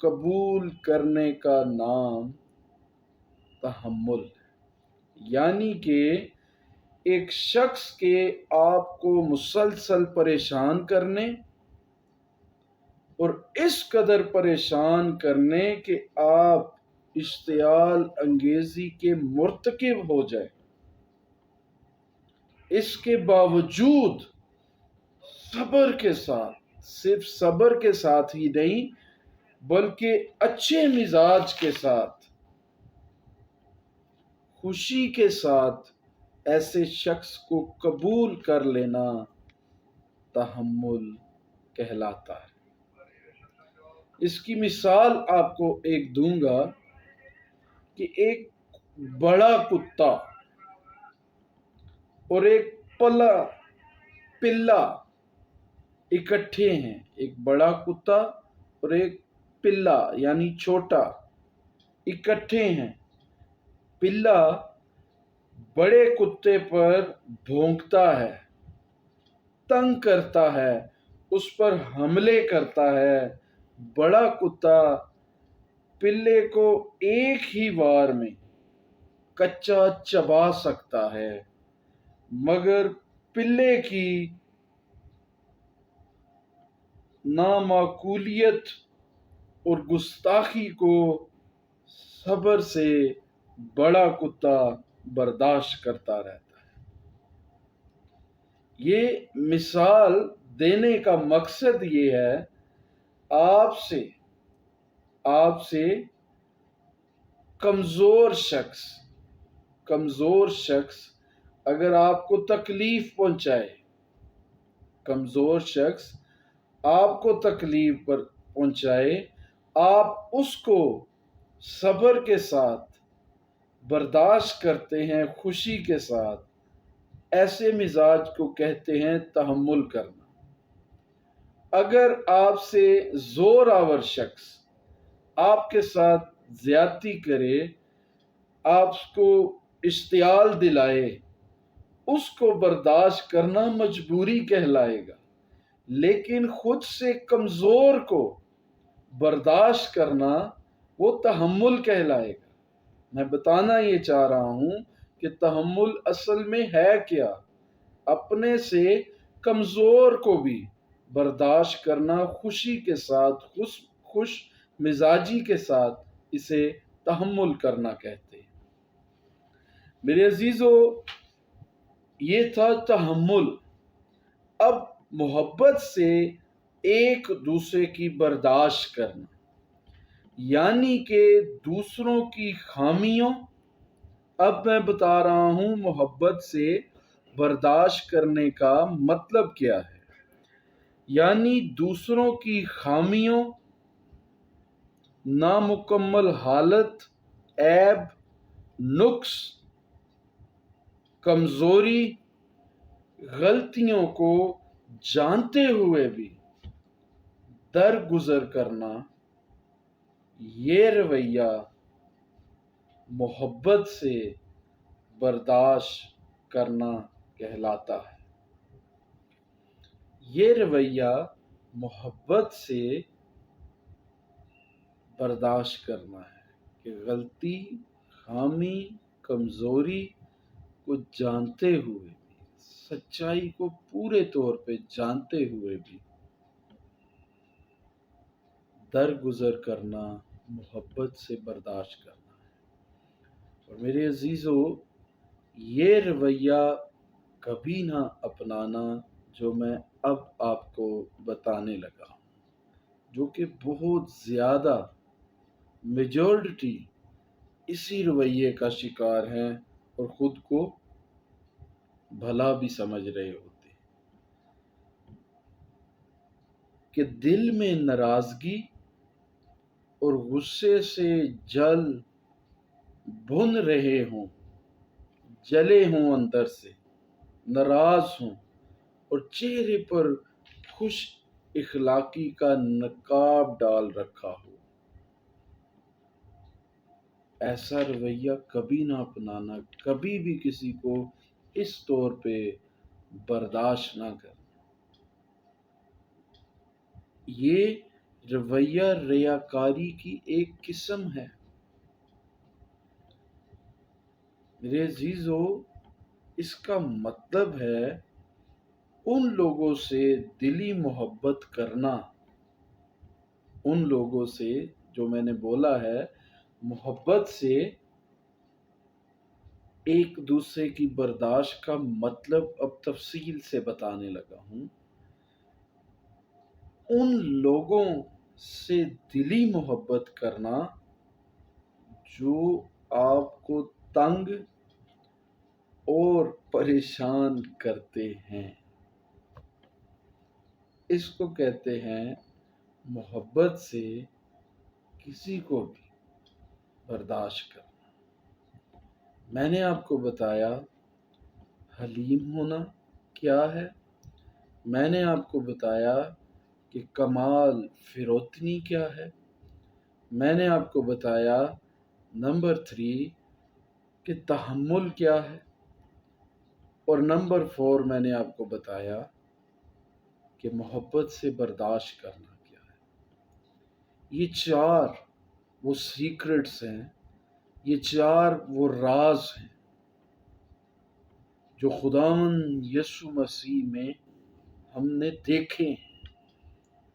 قبول کرنے کا نام تحمل ہے۔ یعنی کہ ایک شخص کے آپ کو مسلسل پریشان کرنے اور اس قدر پریشان کرنے کہ آپ اشتعال انگیزی کے مرتکب ہو جائے، اس کے باوجود صبر کے ساتھ، صرف صبر کے ساتھ ہی نہیں بلکہ اچھے مزاج کے ساتھ، خوشی کے ساتھ ایسے شخص کو قبول کر لینا تحمل کہلاتا ہے۔ اس کی مثال آپ کو ایک دوں گا کہ ایک بڑا کتا اور ایک پلا اکٹھے ہیں۔ ایک بڑا کتا اور ایک پلا یعنی چھوٹا اکٹھے ہیں۔ پلا بڑے کتے پر بھونکتا ہے، تنگ کرتا ہے، اس پر حملے کرتا ہے۔ بڑا کتا پلے کو ایک ہی وار میں کچا چبا سکتا ہے، مگر پلے کی نامعقولیت اور گستاخی کو صبر سے بڑا کتا برداشت کرتا رہتا ہے۔ یہ مثال دینے کا مقصد یہ ہے، آپ سے کمزور شخص اگر آپ کو تکلیف پہنچائے، کمزور شخص آپ کو تکلیف پہنچائے، آپ اس کو صبر کے ساتھ برداشت کرتے ہیں، خوشی کے ساتھ، ایسے مزاج کو کہتے ہیں تحمل کرنا۔ اگر آپ سے زور آور شخص آپ کے ساتھ زیادتی کرے، آپ کو اشتعال دلائے، اس کو برداشت کرنا مجبوری کہلائے گا، لیکن خود سے کمزور کو برداشت کرنا وہ تحمل کہلائے گا۔ میں بتانا یہ چاہ رہا ہوں کہ تحمل اصل میں ہے کیا؟ اپنے سے کمزور کو بھی برداشت کرنا، خوشی کے ساتھ، خوش مزاجی کے ساتھ، اسے تحمل کرنا کہتے ہیں۔ میرے عزیزو، یہ تھا تحمل۔ اب محبت سے ایک دوسرے کی برداشت کرنا، یعنی کہ دوسروں کی خامیوں، اب میں بتا رہا ہوں محبت سے برداشت کرنے کا مطلب کیا ہے۔ یعنی دوسروں کی خامیوں، نامکمل حالت، عیب، نقص، کمزوری، غلطیوں کو جانتے ہوئے بھی درگزر کرنا، یہ رویہ محبت سے برداشت کرنا کہلاتا ہے۔ یہ رویہ محبت سے برداشت کرنا ہے کہ غلطی، خامی، کمزوری کو جانتے ہوئے بھی، سچائی کو پورے طور پہ جانتے ہوئے بھی درگزر کرنا، محبت سے برداشت کرنا ہے۔ اور میرے عزیزو، یہ رویہ کبھی نہ اپنانا جو میں اب آپ کو بتانے لگا ہوں، جو کہ بہت زیادہ میجورٹی اسی رویے کا شکار ہیں اور خود کو بھلا بھی سمجھ رہے ہوتے ہیں، کہ دل میں ناراضگی اور غصے سے بھن رہے ہوں، جلے ہوں، اندر سے ناراض ہوں اور چہرے پر خوش اخلاقی کا نقاب ڈال رکھا ہو، ایسا رویہ کبھی نہ اپنانا، کبھی بھی کسی کو اس طور پہ برداشت نہ کرنا۔ یہ رویہ ریاکاری کی ایک قسم ہے۔ میرے عزیزو، اس کا مطلب ہے ان لوگوں سے دلی محبت کرنا، ان لوگوں سے جو میں نے بولا ہے محبت سے ایک دوسرے کی برداشت کا مطلب اب تفصیل سے بتانے لگا ہوں۔ ان لوگوں سے دلی محبت کرنا جو آپ کو تنگ اور پریشان کرتے ہیں، اس کو کہتے ہیں محبت سے کسی کو بھی برداشت کرنا۔ میں نے آپ کو بتایا حلیم ہونا کیا ہے، میں نے آپ کو بتایا کہ کمال فروتنی کیا ہے، میں نے آپ کو بتایا نمبر 3 کہ تحمل کیا ہے، اور نمبر 4 میں نے آپ کو بتایا کہ محبت سے برداشت کرنا کیا ہے۔ یہ 4 وہ سیکرٹس ہیں، یہ 4 وہ راز ہیں جو خداوند یسوع مسیح میں ہم نے دیکھے ہیں۔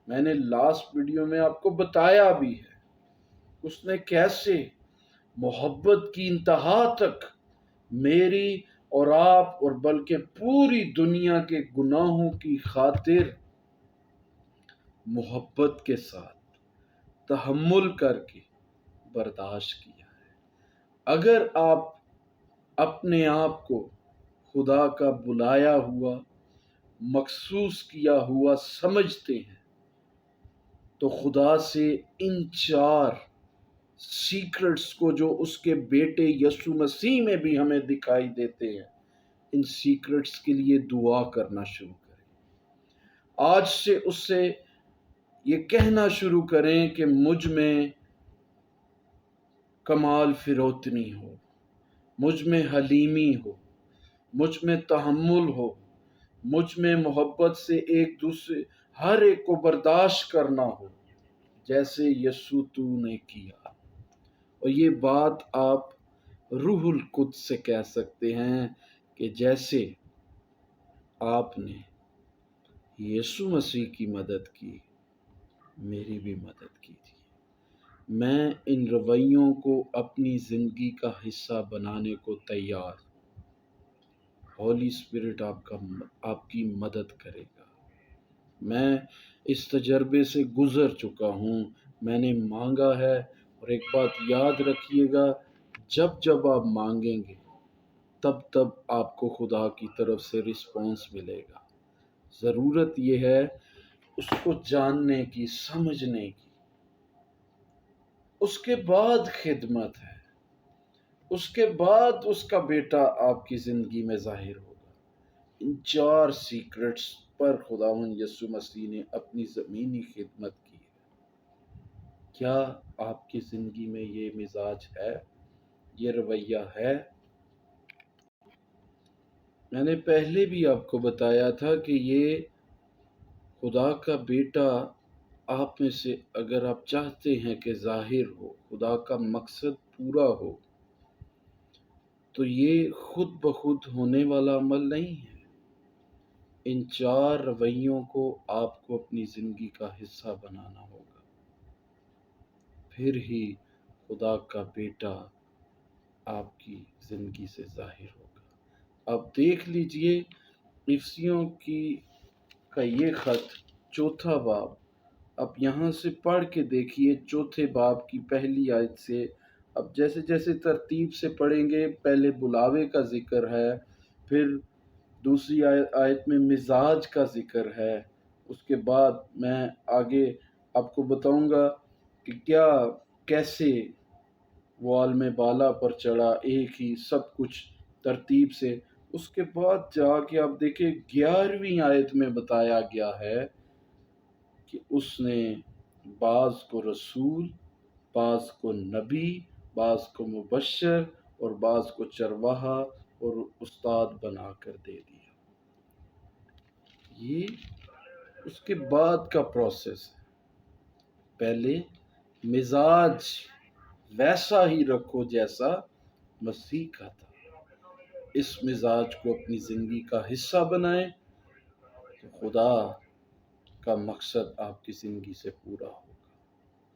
میں نے لاسٹ ویڈیو میں آپ کو بتایا بھی ہے اس نے کیسے محبت کی انتہا تک میری اور آپ اور بلکہ پوری دنیا کے گناہوں کی خاطر محبت کے ساتھ تحمل کر کے برداشت کیا ہے۔ اگر آپ اپنے آپ کو خدا کا بلایا ہوا، مخصوص کیا ہوا سمجھتے ہیں تو خدا سے ان 4 سیکرٹس کو جو اس کے بیٹے یسوع مسیح میں بھی ہمیں دکھائی دیتے ہیں، ان سیکرٹس کے لیے دعا کرنا شروع کریں۔ آج سے اس سے یہ کہنا شروع کریں کہ مجھ میں کمال فروتنی ہو، مجھ میں حلیمی ہو، مجھ میں تحمل ہو، مجھ میں محبت سے ایک دوسرے ہر ایک کو برداشت کرنا ہو جیسے یسوع تو نے کیا۔ اور یہ بات آپ روح القدس سے کہہ سکتے ہیں کہ جیسے آپ نے یسوع مسیح کی مدد کی، میری بھی مدد کی تھی۔ میں ان رویوں کو اپنی زندگی کا حصہ بنانے کو تیار ہوں۔ ہولی اسپرٹ آپ کی مدد کرے گا۔ میں اس تجربے سے گزر چکا ہوں، میں نے مانگا ہے، اور ایک بات یاد رکھیے گا، جب آپ مانگیں گے تب آپ کو خدا کی طرف سے رسپانس ملے گا۔ ضرورت یہ ہے اس کو جاننے کی، سمجھنے کی۔ اس کے بعد خدمت ہے، اس کے بعد اس کا بیٹا آپ کی زندگی میں ظاہر ہوگا۔ ان 4 سیکرٹس پر خداوند یسوع مسیح نے اپنی زمینی خدمت کی ہے۔ کیا آپ کی زندگی میں یہ مزاج ہے، یہ رویہ ہے؟ میں نے پہلے بھی آپ کو بتایا تھا کہ یہ خدا کا بیٹا آپ میں سے اگر آپ چاہتے ہیں کہ ظاہر ہو، خدا کا مقصد پورا ہو، تو یہ خود بخود ہونے والا عمل نہیں ہے۔ ان 4 رویوں کو آپ کو اپنی زندگی کا حصہ بنانا ہوگا، پھر ہی خدا کا بیٹا آپ کی زندگی سے ظاہر ہوگا۔ اب دیکھ لیجئے افسیوں کا یہ خط 4 باب، اب یہاں سے پڑھ کے دیکھیے 4 باب کی پہلی آیت سے۔ اب جیسے جیسے ترتیب سے پڑھیں گے، پہلے بلاوے کا ذکر ہے، پھر دوسری آیت میں مزاج کا ذکر ہے، اس کے بعد میں آگے آپ کو بتاؤں گا کہ کیسے وہ عالم بالا پر چڑھا، ایک ہی سب کچھ ترتیب سے۔ اس کے بعد جا کے آپ دیکھیں 11ویں آیت میں بتایا گیا ہے کہ اس نے بعض کو رسول، بعض کو نبی، بعض کو مبشر اور بعض کو چرواہا اور استاد بنا کر دے دیا۔ یہ اس کے بعد کا پروسیس ہے۔ پہلے مزاج ویسا ہی رکھو جیسا مسیح کا تھا۔ اس مزاج کو اپنی زندگی کا حصہ بنائیں تو خدا کا مقصد آپ کی زندگی سے پورا ہوگا۔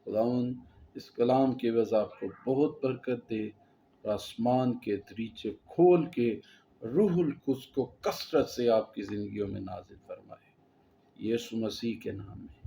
خداوند اس کلام کے عوض آپ کو بہت برکت دے اور آسمان کے دریچے کھول کے روح القدس کو کثرت سے آپ کی زندگیوں میں نازل فرمائے، یسوع مسیح کے نام میں۔